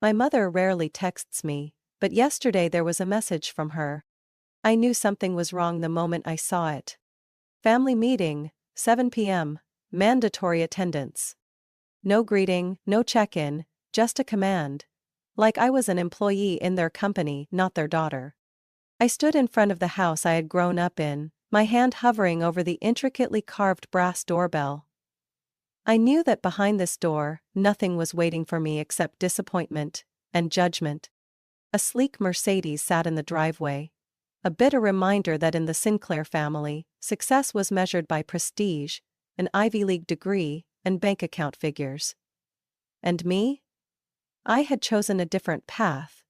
My mother rarely texts me, but yesterday there was a message from her. I knew something was wrong the moment I saw it. Family meeting, 7 p.m., mandatory attendance. No greeting, no check-in, just a command. Like I was an employee in their company, not their daughter. I stood in front of the house I had grown up in, my hand hovering over the intricately carved brass doorbell. I knew that behind this door, nothing was waiting for me except disappointment and judgment. A sleek Mercedes sat in the driveway. A bitter reminder that in the Sinclair family, success was measured by prestige, an Ivy League degree, and bank account figures. And me? I had chosen a different path.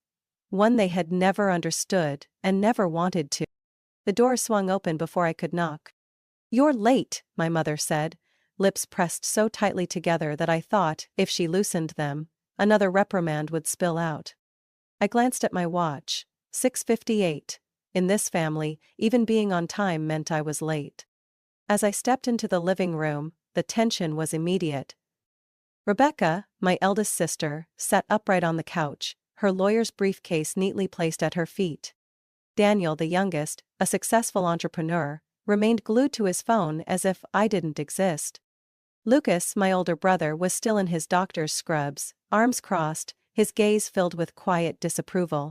One they had never understood and never wanted to. The door swung open before I could knock. "You're late," my mother said, lips pressed so tightly together that I thought, if she loosened them, another reprimand would spill out. I glanced at my watch. 6:58. In this family, even being on time meant I was late. As I stepped into the living room, the tension was immediate. Rebecca, my eldest sister, sat upright on the couch, her lawyer's briefcase neatly placed at her feet. Daniel, the youngest, a successful entrepreneur, remained glued to his phone as if I didn't exist. Lucas, my older brother, was still in his doctor's scrubs, arms crossed, his gaze filled with quiet disapproval.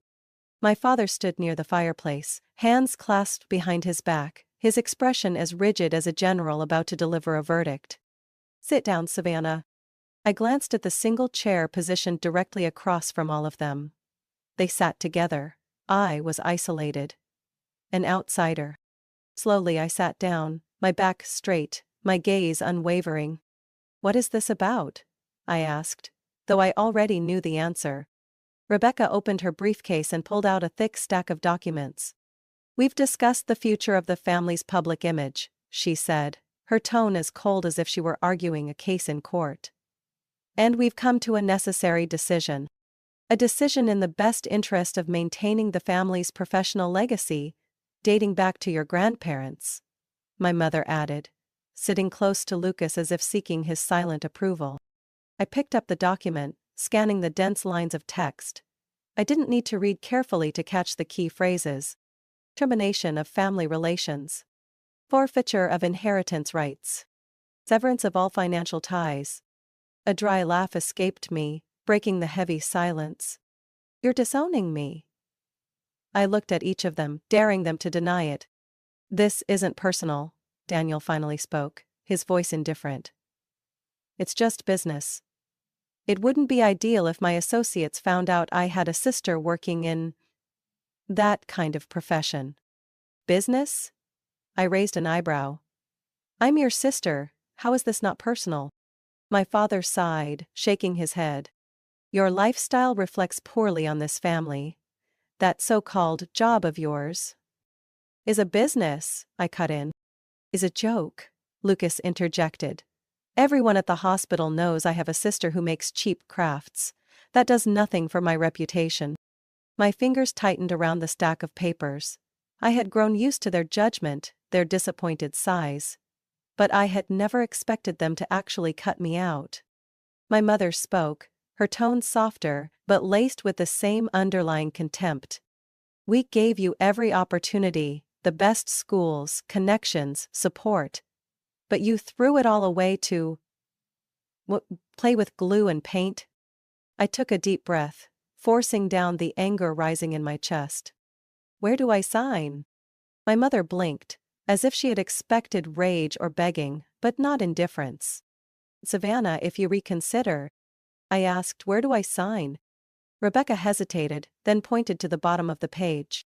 My father stood near the fireplace, hands clasped behind his back, his expression as rigid as a general about to deliver a verdict. "Sit down, Savannah." I glanced at the single chair positioned directly across from all of them. They sat together. I was isolated. An outsider. Slowly I sat down, my back straight, my gaze unwavering. "What is this about?" I asked, though I already knew the answer. Rebecca opened her briefcase and pulled out a thick stack of documents. "We've discussed the future of the family's public image," she said, her tone as cold as if she were arguing a case in court. "And we've come to a necessary decision. A decision in the best interest of maintaining the family's professional legacy, dating back to your grandparents," my mother added, sitting close to Lucas as if seeking his silent approval. I picked up the document, scanning the dense lines of text. I didn't need to read carefully to catch the key phrases. Termination of family relations. Forfeiture of inheritance rights. Severance of all financial ties. A dry laugh escaped me, breaking the heavy silence. "You're disowning me." I looked at each of them, daring them to deny it. "This isn't personal," Daniel finally spoke, his voice indifferent. "It's just business. It wouldn't be ideal if my associates found out I had a sister working in that kind of profession." "Business?" I raised an eyebrow. "I'm your sister, how is this not personal?" My father sighed, shaking his head. "Your lifestyle reflects poorly on this family. That so-called job of yours is a business," I cut in. "Is a joke," Lucas interjected. "Everyone at the hospital knows I have a sister who makes cheap crafts. That does nothing for my reputation." My fingers tightened around the stack of papers. I had grown used to their judgment, their disappointed sighs. But I had never expected them to actually cut me out. My mother spoke, her tone softer, but laced with the same underlying contempt. "We gave you every opportunity, the best schools, connections, support. But you threw it all away to play with glue and paint?" I took a deep breath, forcing down the anger rising in my chest. "Where do I sign?" My mother blinked, as if she had expected rage or begging, but not indifference. "Savannah, if you reconsider," I asked, "where do I sign?" Rebecca hesitated, then pointed to the bottom of the page.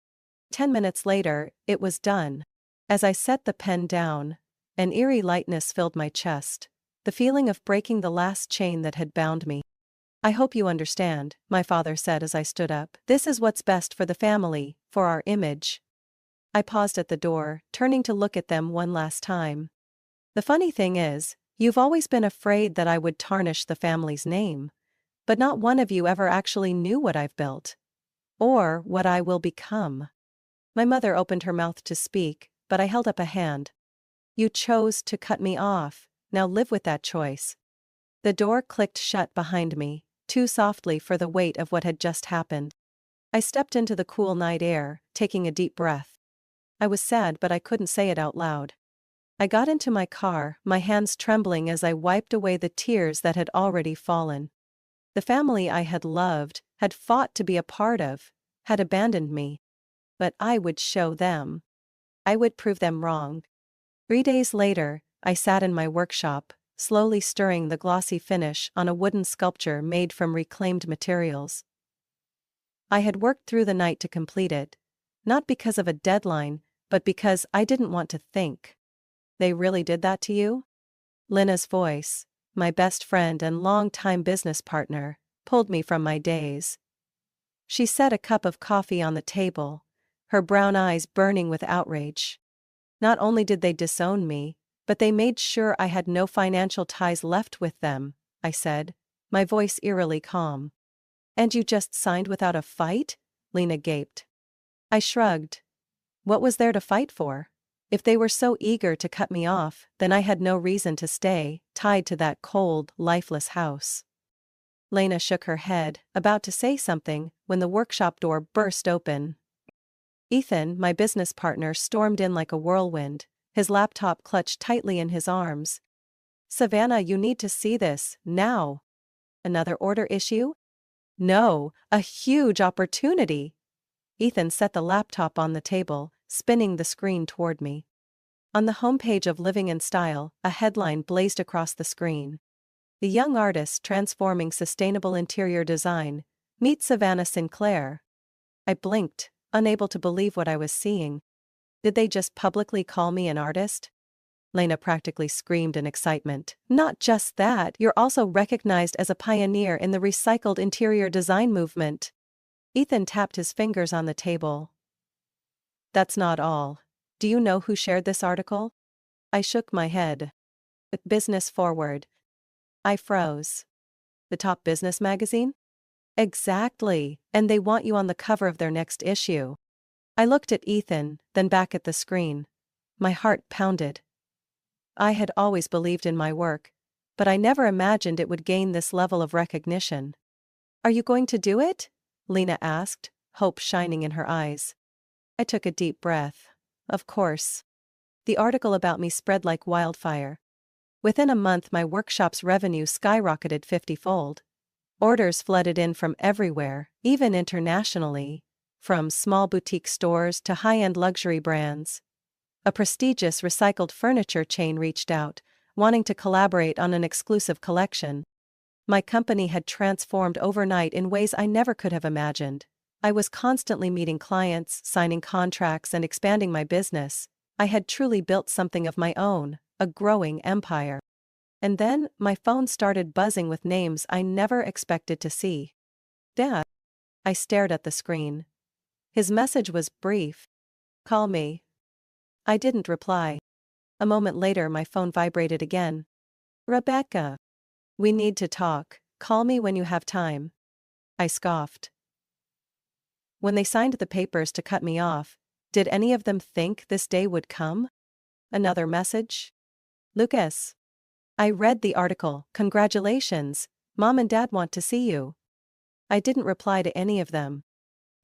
10 minutes later, it was done. As I set the pen down, an eerie lightness filled my chest, the feeling of breaking the last chain that had bound me. "I hope you understand," my father said as I stood up. "This is what's best for the family, for our image." I paused at the door, turning to look at them one last time. "The funny thing is, you've always been afraid that I would tarnish the family's name. But not one of you ever actually knew what I've built. Or what I will become." My mother opened her mouth to speak, but I held up a hand. "You chose to cut me off, now live with that choice." The door clicked shut behind me, too softly for the weight of what had just happened. I stepped into the cool night air, taking a deep breath. I was sad, but I couldn't say it out loud. I got into my car, my hands trembling as I wiped away the tears that had already fallen. The family I had loved, had fought to be a part of, had abandoned me. But I would show them. I would prove them wrong. 3 days later, I sat in my workshop, slowly stirring the glossy finish on a wooden sculpture made from reclaimed materials. I had worked through the night to complete it, not because of a deadline, but because I didn't want to think. They really did that to you? Lena's voice, my best friend and long-time business partner, pulled me from my daze. She set a cup of coffee on the table, her brown eyes burning with outrage. Not only did they disown me, but they made sure I had no financial ties left with them, I said, my voice eerily calm. And you just signed without a fight? Lena gaped. I shrugged. What was there to fight for? If they were so eager to cut me off, then I had no reason to stay, tied to that cold, lifeless house. Lena shook her head, about to say something, when the workshop door burst open. Ethan, my business partner, stormed in like a whirlwind, his laptop clutched tightly in his arms. Savannah, you need to see this, now. Another order issue? No, a huge opportunity. Ethan set the laptop on the table, spinning the screen toward me. On the homepage of Living in Style, a headline blazed across the screen. The young artist transforming sustainable interior design. Meet Savannah Sinclair. I blinked, unable to believe what I was seeing. Did they just publicly call me an artist? Lena practically screamed in excitement. Not just that, you're also recognized as a pioneer in the recycled interior design movement. Ethan tapped his fingers on the table. That's not all. Do you know who shared this article? I shook my head. Business Forward. I froze. The top business magazine? Exactly, and they want you on the cover of their next issue. I looked at Ethan, then back at the screen. My heart pounded. I had always believed in my work, but I never imagined it would gain this level of recognition. Are you going to do it? Lena asked, hope shining in her eyes. I took a deep breath. Of course. The article about me spread like wildfire. Within a month, my workshop's revenue skyrocketed 50-fold. Orders flooded in from everywhere, even internationally, from small boutique stores to high-end luxury brands. A prestigious recycled furniture chain reached out, wanting to collaborate on an exclusive collection. My company had transformed overnight in ways I never could have imagined. I was constantly meeting clients, signing contracts, and expanding my business. I had truly built something of my own, a growing empire. And then, my phone started buzzing with names I never expected to see. Dad. I stared at the screen. His message was brief. Call me. I didn't reply. A moment later, my phone vibrated again. Rebecca. We need to talk. Call me when you have time. I scoffed. When they signed the papers to cut me off, did any of them think this day would come? Another message? Lucas. I read the article. Congratulations. Mom and Dad want to see you. I didn't reply to any of them.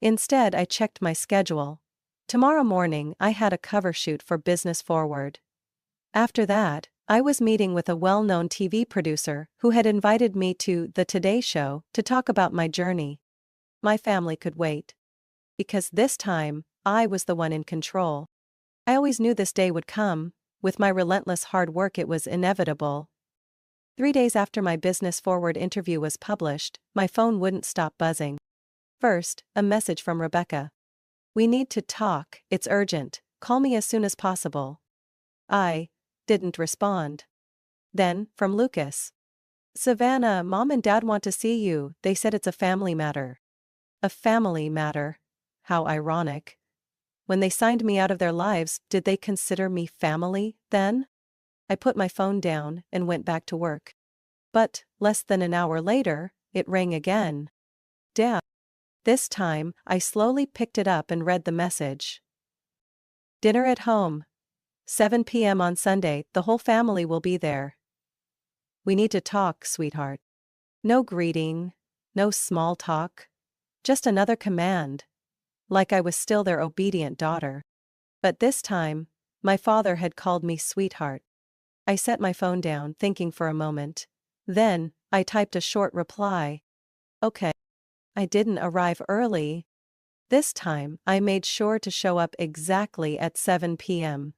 Instead, I checked my schedule. Tomorrow morning, I had a cover shoot for Business Forward. After that, I was meeting with a well-known TV producer who had invited me to The Today Show to talk about my journey. My family could wait. Because this time, I was the one in control. I always knew this day would come. With my relentless hard work, it was inevitable. 3 days after my Business Forward interview was published, my phone wouldn't stop buzzing. First, a message from Rebecca. We need to talk, it's urgent, call me as soon as possible. I didn't respond. Then, from Lucas. Savannah, Mom and Dad want to see you, they said it's a family matter. A family matter. How ironic. When they signed me out of their lives, did they consider me family, then? I put my phone down and went back to work. But, less than an hour later, it rang again. Dad. This time, I slowly picked it up and read the message. Dinner at home. 7 p.m. on Sunday, the whole family will be there. We need to talk, sweetheart. No greeting, No small talk. Just another command. Like I was still their obedient daughter. But this time, my father had called me sweetheart. I set my phone down, thinking for a moment. Then, I typed a short reply. Okay. I didn't arrive early. This time, I made sure to show up exactly at 7 p.m.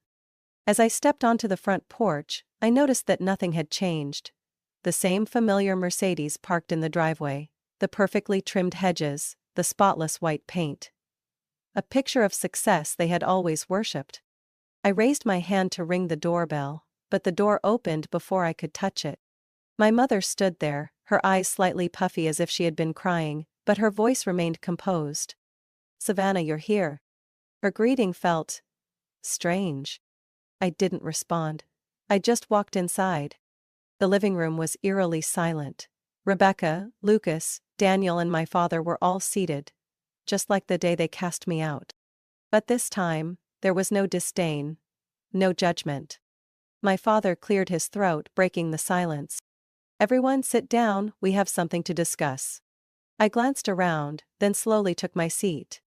As I stepped onto the front porch, I noticed that nothing had changed. The same familiar Mercedes parked in the driveway, the perfectly trimmed hedges, the spotless white paint. A picture of success they had always worshipped. I raised my hand to ring the doorbell, but the door opened before I could touch it. My mother stood there, her eyes slightly puffy as if she had been crying, but her voice remained composed. "Savannah, you're here." Her greeting felt strange. I didn't respond. I just walked inside. The living room was eerily silent. Rebecca, Lucas, Daniel and my father were all seated, just like the day they cast me out. But this time, there was no disdain, no judgment. My father cleared his throat, breaking the silence. "Everyone sit down, we have something to discuss." I glanced around, then slowly took my seat.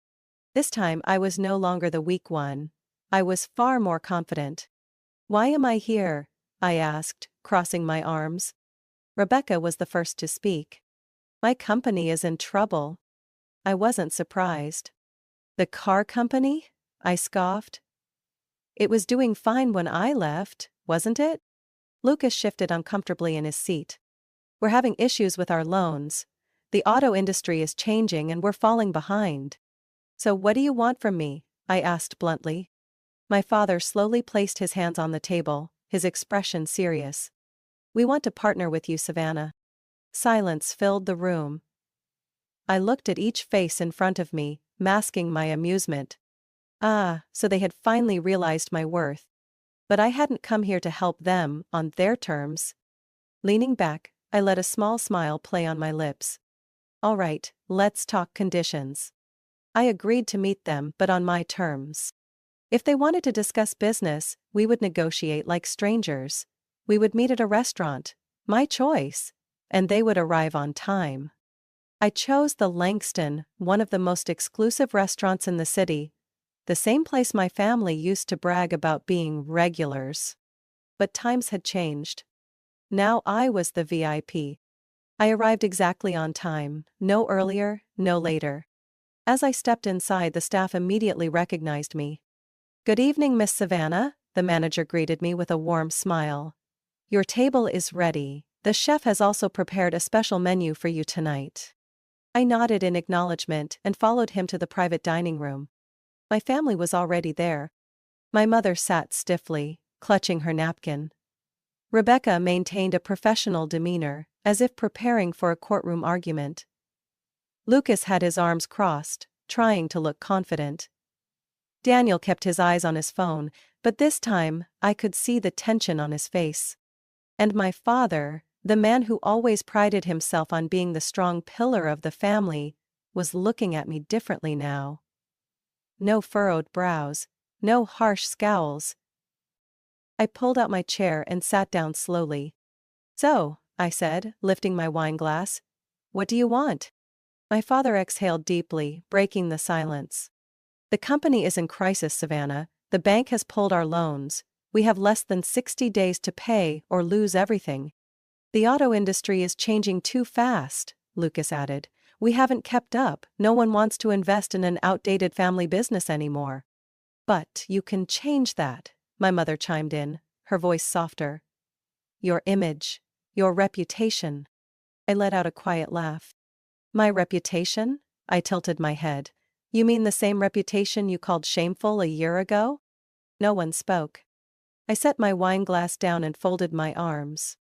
This time I was no longer the weak one. I was far more confident. "Why am I here?" I asked, crossing my arms. Rebecca was the first to speak. "My company is in trouble." I wasn't surprised. "The car company?" I scoffed. "It was doing fine when I left, wasn't it?" Lucas shifted uncomfortably in his seat. "We're having issues with our loans. The auto industry is changing and we're falling behind." "So what do you want from me?" I asked bluntly. My father slowly placed his hands on the table, his expression serious. "We want to partner with you, Savannah." Silence filled the room. I looked at each face in front of me, masking my amusement. So they had finally realized my worth. But I hadn't come here to help them on their terms. Leaning back, I let a small smile play on my lips. "All right, let's talk conditions." I agreed to meet them, but on my terms. If they wanted to discuss business, we would negotiate like strangers. We would meet at a restaurant, my choice, and they would arrive on time. I chose the Langston, one of the most exclusive restaurants in the city, the same place my family used to brag about being regulars. But times had changed. Now I was the VIP. I arrived exactly on time, no earlier, no later. As I stepped inside, the staff immediately recognized me. "Good evening, Miss Savannah," the manager greeted me with a warm smile. "Your table is ready. The chef has also prepared a special menu for you tonight." I nodded in acknowledgement and followed him to the private dining room. My family was already there. My mother sat stiffly, clutching her napkin. Rebecca maintained a professional demeanor, as if preparing for a courtroom argument. Lucas had his arms crossed, trying to look confident. Daniel kept his eyes on his phone, but this time, I could see the tension on his face. And my father, the man who always prided himself on being the strong pillar of the family, was looking at me differently now. No furrowed brows, no harsh scowls. I pulled out my chair and sat down slowly. "So," I said, lifting my wine glass, "what do you want?" My father exhaled deeply, breaking the silence. "The company is in crisis, Savannah. The bank has pulled our loans. We have less than 60 days to pay or lose everything. The auto industry is changing too fast," Lucas added. "We haven't kept up. No one wants to invest in an outdated family business anymore." "But you can change that," my mother chimed in, her voice softer. "Your image, your reputation." I let out a quiet laugh. "My reputation?" I tilted my head. "You mean the same reputation you called shameful a year ago?" No one spoke. I set my wine glass down and folded my arms.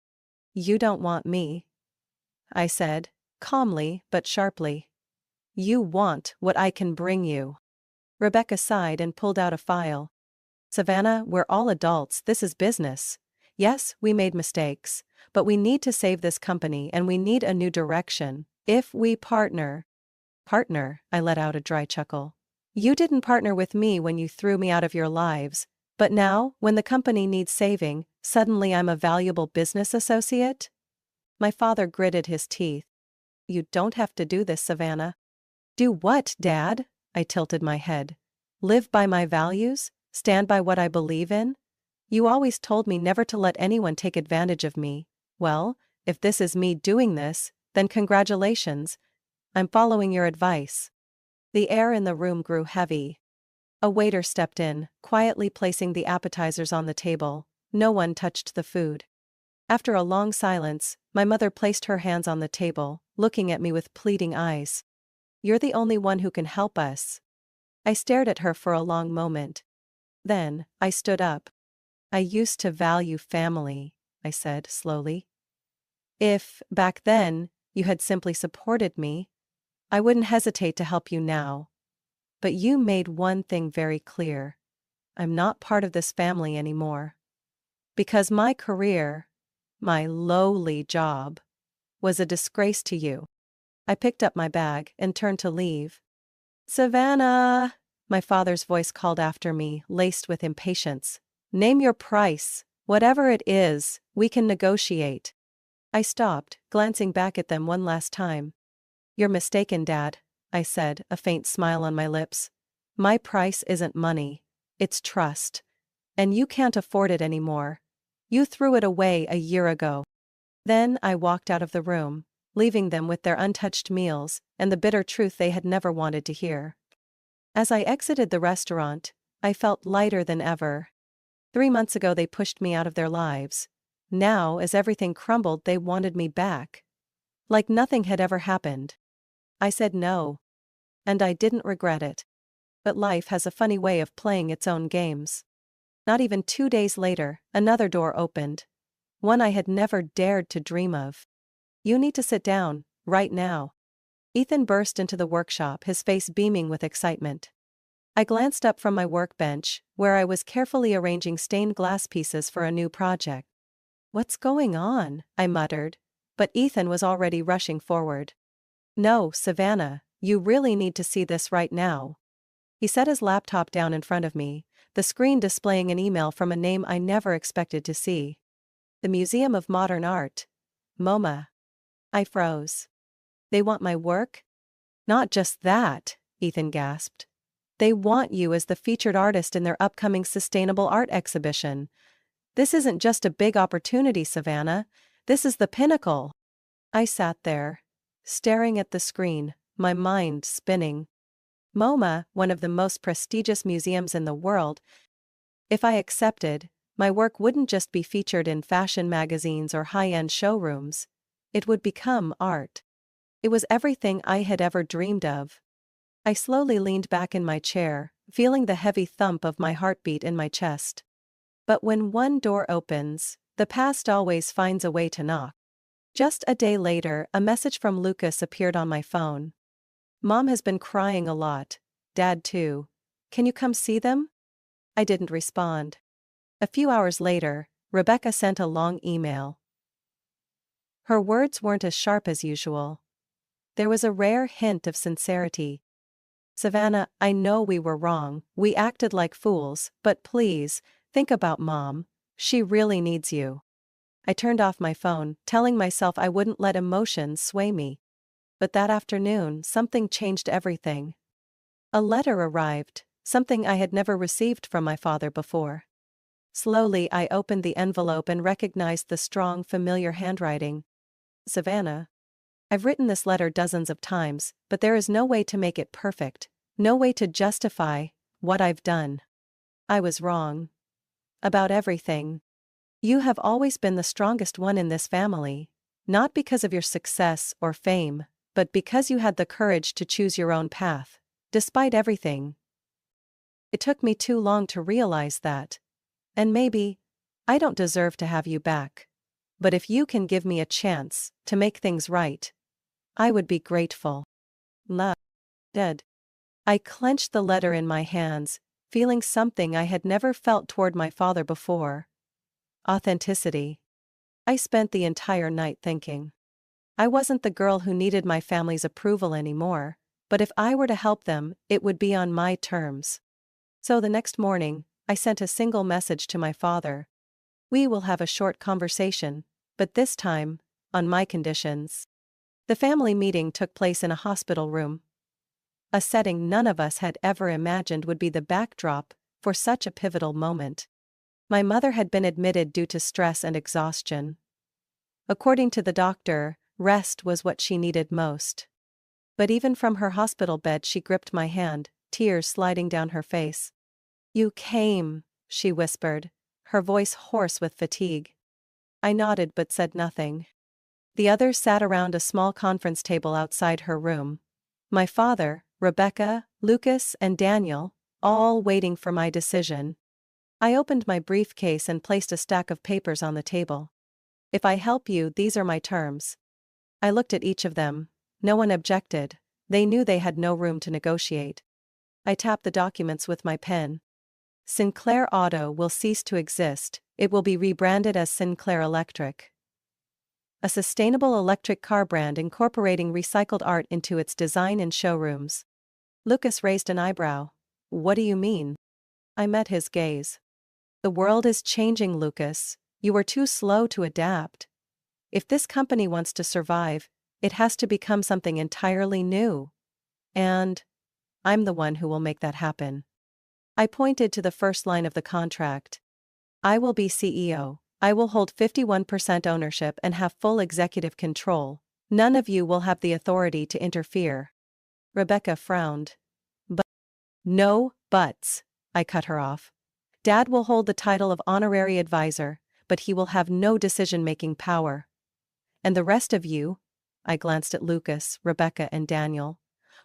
"You don't want me," I said, calmly but sharply. "You want what I can bring you." Rebecca sighed and pulled out a file. "Savannah, we're all adults, this is business. Yes, we made mistakes, but we need to save this company and we need a new direction. If we partner—" "Partner," I let out a dry chuckle. "You didn't partner with me when you threw me out of your lives, but now, when the company needs saving, suddenly I'm a valuable business associate?" My father gritted his teeth. You don't have to do this, Savannah. Do what, Dad? I tilted my head. Live by my values? Stand by what I believe in? You always told me never to let anyone take advantage of me. Well, if this is me doing this, then congratulations. I'm following your advice. The air in the room grew heavy. A waiter stepped in, quietly placing the appetizers on the table. No one touched the food. After a long silence, my mother placed her hands on the table, looking at me with pleading eyes. You're the only one who can help us. I stared at her for a long moment. Then, I stood up. I used to value family, I said slowly. If, back then, you had simply supported me, I wouldn't hesitate to help you now. But you made one thing very clear. I'm not part of this family anymore. Because my career, my lowly job, was a disgrace to you. I picked up my bag and turned to leave. Savannah! My father's voice called after me, laced with impatience. Name your price. Whatever it is, we can negotiate. I stopped, glancing back at them one last time. You're mistaken, Dad, I said, a faint smile on my lips. My price isn't money. It's trust. And you can't afford it anymore. You threw it away a year ago. Then I walked out of the room, leaving them with their untouched meals and the bitter truth they had never wanted to hear. As I exited the restaurant, I felt lighter than ever. 3 months ago they pushed me out of their lives. Now, as everything crumbled, they wanted me back. Like nothing had ever happened. I said no. And I didn't regret it. But life has a funny way of playing its own games. Not even 2 days later, another door opened. One I had never dared to dream of. You need to sit down, right now. Ethan burst into the workshop, his face beaming with excitement. I glanced up from my workbench, where I was carefully arranging stained glass pieces for a new project. What's going on? I muttered, but Ethan was already rushing forward. No, Savannah, you really need to see this right now. He set his laptop down in front of me, the screen displaying an email from a name I never expected to see. The Museum of Modern Art. MoMA. I froze. They want my work? Not just that, Ethan gasped. They want you as the featured artist in their upcoming sustainable art exhibition. This isn't just a big opportunity, Savannah. This is the pinnacle. I sat there, staring at the screen, my mind spinning. MoMA, one of the most prestigious museums in the world. If I accepted, my work wouldn't just be featured in fashion magazines or high-end showrooms. It would become art. It was everything I had ever dreamed of. I slowly leaned back in my chair, feeling the heavy thump of my heartbeat in my chest. But when one door opens, the past always finds a way to knock. Just a day later, a message from Lucas appeared on my phone. Mom has been crying a lot. Dad too. Can you come see them? I didn't respond. A few hours later, Rebecca sent a long email. Her words weren't as sharp as usual. There was a rare hint of sincerity. Savannah, I know we were wrong, we acted like fools, but please, think about Mom. She really needs you. I turned off my phone, telling myself I wouldn't let emotions sway me. But that afternoon, something changed everything. A letter arrived, something I had never received from my father before. Slowly, I opened the envelope and recognized the strong, familiar handwriting. Savannah, I've written this letter dozens of times, but there is no way to make it perfect, no way to justify what I've done. I was wrong. About everything. You have always been the strongest one in this family, not because of your success or fame, but because you had the courage to choose your own path, despite everything. It took me too long to realize that. And maybe, I don't deserve to have you back. But if you can give me a chance to make things right, I would be grateful. Love. Dead. I clenched the letter in my hands, feeling something I had never felt toward my father before. Authenticity. I spent the entire night thinking. I wasn't the girl who needed my family's approval anymore, but if I were to help them, it would be on my terms. So the next morning, I sent a single message to my father. We will have a short conversation, but this time, on my conditions. The family meeting took place in a hospital room. A setting none of us had ever imagined would be the backdrop for such a pivotal moment. My mother had been admitted due to stress and exhaustion. According to the doctor, rest was what she needed most. But even from her hospital bed she gripped my hand, tears sliding down her face. "You came," she whispered, her voice hoarse with fatigue. I nodded but said nothing. The others sat around a small conference table outside her room. My father, Rebecca, Lucas, and Daniel, all waiting for my decision. I opened my briefcase and placed a stack of papers on the table. "If I help you, these are my terms." I looked at each of them. No one objected. They knew they had no room to negotiate. I tapped the documents with my pen. Sinclair Auto will cease to exist. It will be rebranded as Sinclair Electric. A sustainable electric car brand incorporating recycled art into its design and showrooms. Lucas raised an eyebrow. "What do you mean?" I met his gaze. "The world is changing, Lucas. You were too slow to adapt. If this company wants to survive, it has to become something entirely new. And I'm the one who will make that happen." I pointed to the first line of the contract. "I will be CEO. I will hold 51% ownership and have full executive control. None of you will have the authority to interfere." Rebecca frowned. "But..." "No buts," I cut her off. "Dad will hold the title of honorary advisor, but he will have no decision-making power. And the rest of you," I glanced at Lucas, Rebecca, and Daniel,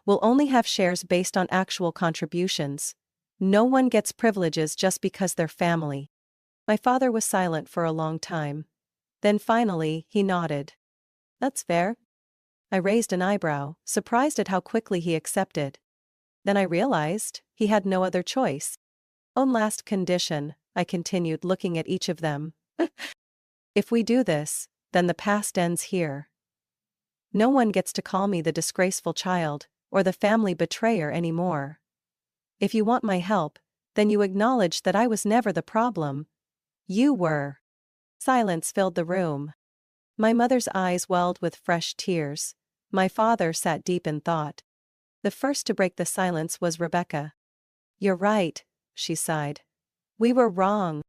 "will only have shares based on actual contributions. No one gets privileges just because they're family." My father was silent for a long time. Then finally, he nodded. "That's fair." I raised an eyebrow, surprised at how quickly he accepted. Then I realized he had no other choice. "On last condition," I continued, looking at each of them. "If we do this, then the past ends here. No one gets to call me the disgraceful child, or the family betrayer anymore. If you want my help, then you acknowledge that I was never the problem. You were." Silence filled the room. My mother's eyes welled with fresh tears. My father sat deep in thought. The first to break the silence was Rebecca. "You're right," she sighed. "We were wrong."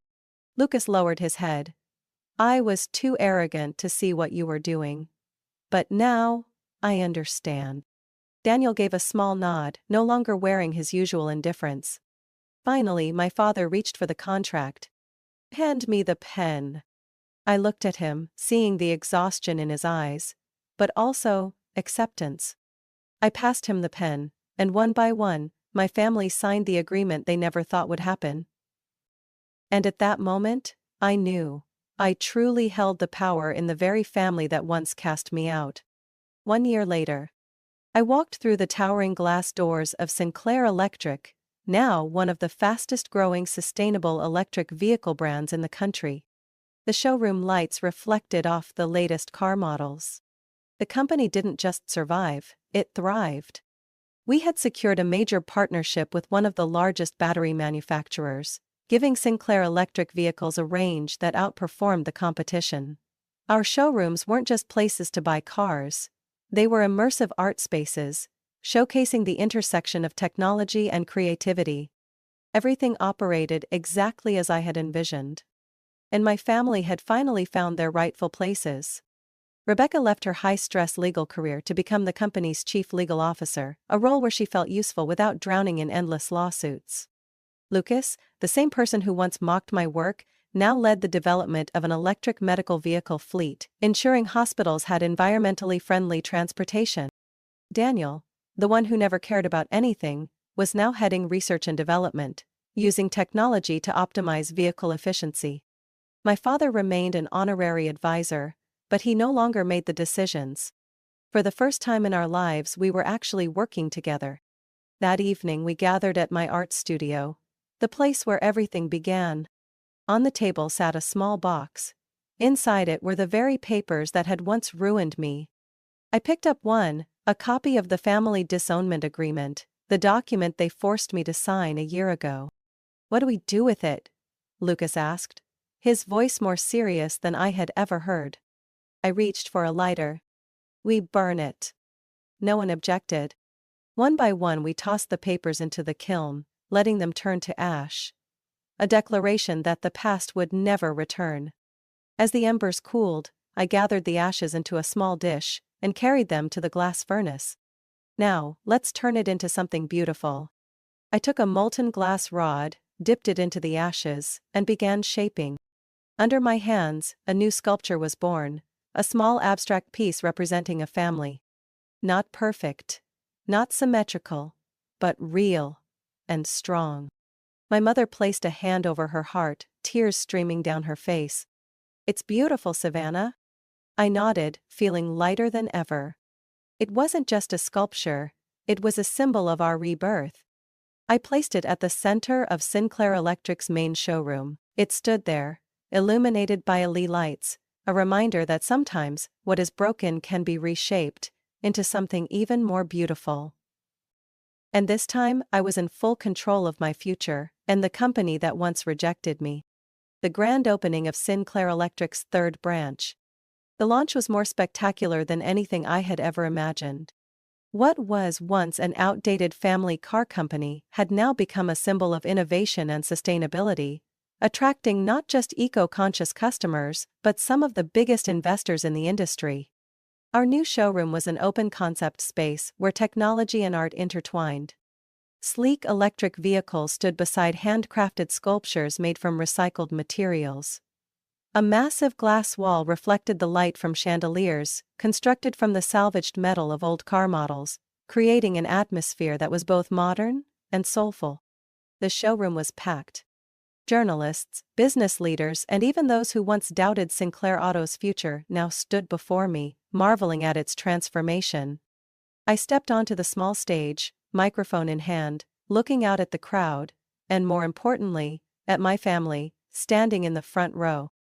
Lucas lowered his head. "I was too arrogant to see what you were doing. But now, I understand." Daniel gave a small nod, no longer wearing his usual indifference. Finally, my father reached for the contract. "Hand me the pen." I looked at him, seeing the exhaustion in his eyes, but also acceptance. I passed him the pen, and one by one, my family signed the agreement they never thought would happen. And at that moment, I knew. I truly held the power in the very family that once cast me out. 1 year later, I walked through the towering glass doors of Sinclair Electric, now one of the fastest-growing sustainable electric vehicle brands in the country. The showroom lights reflected off the latest car models. The company didn't just survive, it thrived. We had secured a major partnership with one of the largest battery manufacturers, giving Sinclair electric vehicles a range that outperformed the competition. Our showrooms weren't just places to buy cars. They were immersive art spaces, showcasing the intersection of technology and creativity. Everything operated exactly as I had envisioned. And my family had finally found their rightful places. Rebecca left her high-stress legal career to become the company's chief legal officer, a role where she felt useful without drowning in endless lawsuits. Lucas, the same person who once mocked my work, now led the development of an electric medical vehicle fleet, ensuring hospitals had environmentally friendly transportation. Daniel, the one who never cared about anything, was now heading research and development, using technology to optimize vehicle efficiency. My father remained an honorary advisor, but he no longer made the decisions. For the first time in our lives, we were actually working together. That evening we gathered at my art studio, the place where everything began. On the table sat a small box. Inside it were the very papers that had once ruined me. I picked up one, a copy of the family disownment agreement, the document they forced me to sign a year ago. "What do we do with it?" Lucas asked, his voice more serious than I had ever heard. I reached for a lighter. We burn it. No one objected. One by one we tossed the papers into the kiln, letting them turn to ash. A declaration that the past would never return. As the embers cooled, I gathered the ashes into a small dish and carried them to the glass furnace. Now, let's turn it into something beautiful. I took a molten glass rod, dipped it into the ashes, and began shaping. Under my hands, a new sculpture was born, a small abstract piece representing a family. Not perfect, not symmetrical, but real and strong. My mother placed a hand over her heart, tears streaming down her face. "It's beautiful, Savannah." I nodded, feeling lighter than ever. It wasn't just a sculpture, it was a symbol of our rebirth. I placed it at the center of Sinclair Electric's main showroom. It stood there, illuminated by LED lights, a reminder that sometimes what is broken can be reshaped into something even more beautiful. And this time I was in full control of my future and the company that once rejected me. The grand opening of Sinclair Electric's third branch. The launch was more spectacular than anything I had ever imagined. What was once an outdated family car company had now become a symbol of innovation and sustainability, attracting not just eco-conscious customers but some of the biggest investors in the industry. Our new showroom was an open-concept space where technology and art intertwined. Sleek electric vehicles stood beside handcrafted sculptures made from recycled materials. A massive glass wall reflected the light from chandeliers, constructed from the salvaged metal of old car models, creating an atmosphere that was both modern and soulful. The showroom was packed. Journalists, business leaders, and even those who once doubted Sinclair Auto's future now stood before me, marveling at its transformation. I stepped onto the small stage, microphone in hand, looking out at the crowd, and more importantly, at my family, standing in the front row.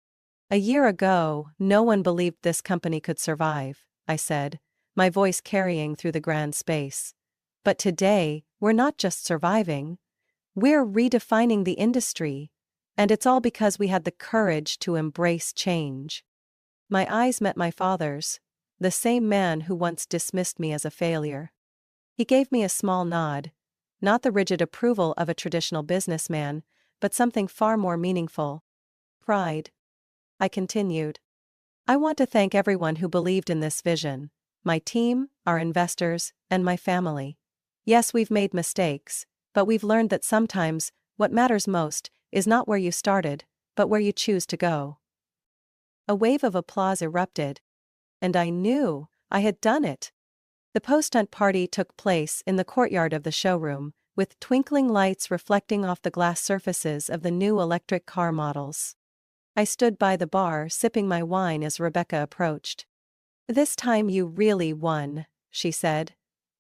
"A year ago, no one believed this company could survive," I said, my voice carrying through the grand space. "But today, we're not just surviving, we're redefining the industry, and it's all because we had the courage to embrace change." My eyes met my father's, the same man who once dismissed me as a failure. He gave me a small nod, not the rigid approval of a traditional businessman, but something far more meaningful. "Pride," I continued. "I want to thank everyone who believed in this vision, my team, our investors, and my family. Yes, we've made mistakes, but we've learned that sometimes what matters most is not where you started, but where you choose to go." A wave of applause erupted. And I knew I had done it. The post-hunt party took place in the courtyard of the showroom, with twinkling lights reflecting off the glass surfaces of the new electric car models. I stood by the bar sipping my wine as Rebecca approached. "This time you really won," she said,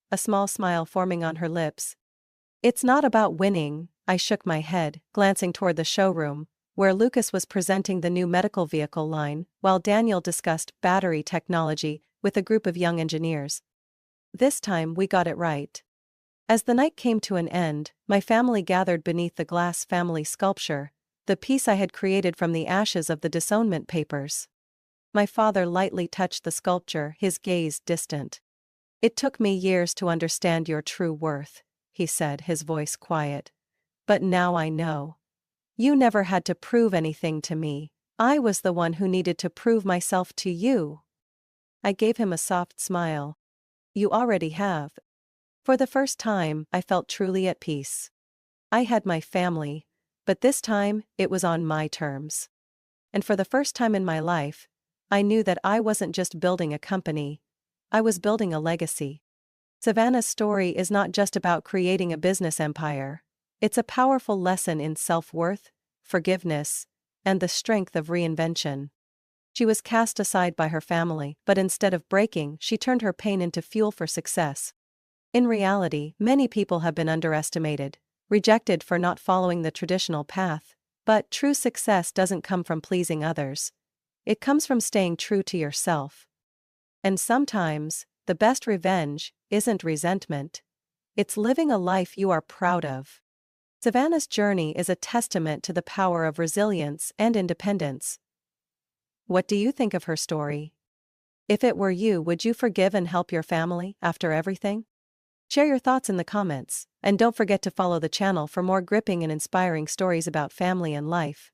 a small smile forming on her lips. "It's not about winning," I shook my head, glancing toward the showroom, where Lucas was presenting the new medical vehicle line, while Daniel discussed battery technology with a group of young engineers. "This time we got it right." As the night came to an end, my family gathered beneath the glass family sculpture, the piece I had created from the ashes of the disownment papers. My father lightly touched the sculpture, his gaze distant. "It took me years to understand your true worth," he said, his voice quiet. "But now I know. You never had to prove anything to me. I was the one who needed to prove myself to you." I gave him a soft smile. "You already have." For the first time, I felt truly at peace. I had my family, but this time, it was on my terms. And for the first time in my life, I knew that I wasn't just building a company, I was building a legacy. Savannah's story is not just about creating a business empire, it's a powerful lesson in self-worth, forgiveness, and the strength of reinvention. She was cast aside by her family, but instead of breaking, she turned her pain into fuel for success. In reality, many people have been underestimated, rejected for not following the traditional path, but true success doesn't come from pleasing others. It comes from staying true to yourself. And sometimes, the best revenge isn't resentment. It's living a life you are proud of. Savannah's journey is a testament to the power of resilience and independence. What do you think of her story? If it were you, would you forgive and help your family after everything? Share your thoughts in the comments, and don't forget to follow the channel for more gripping and inspiring stories about family and life.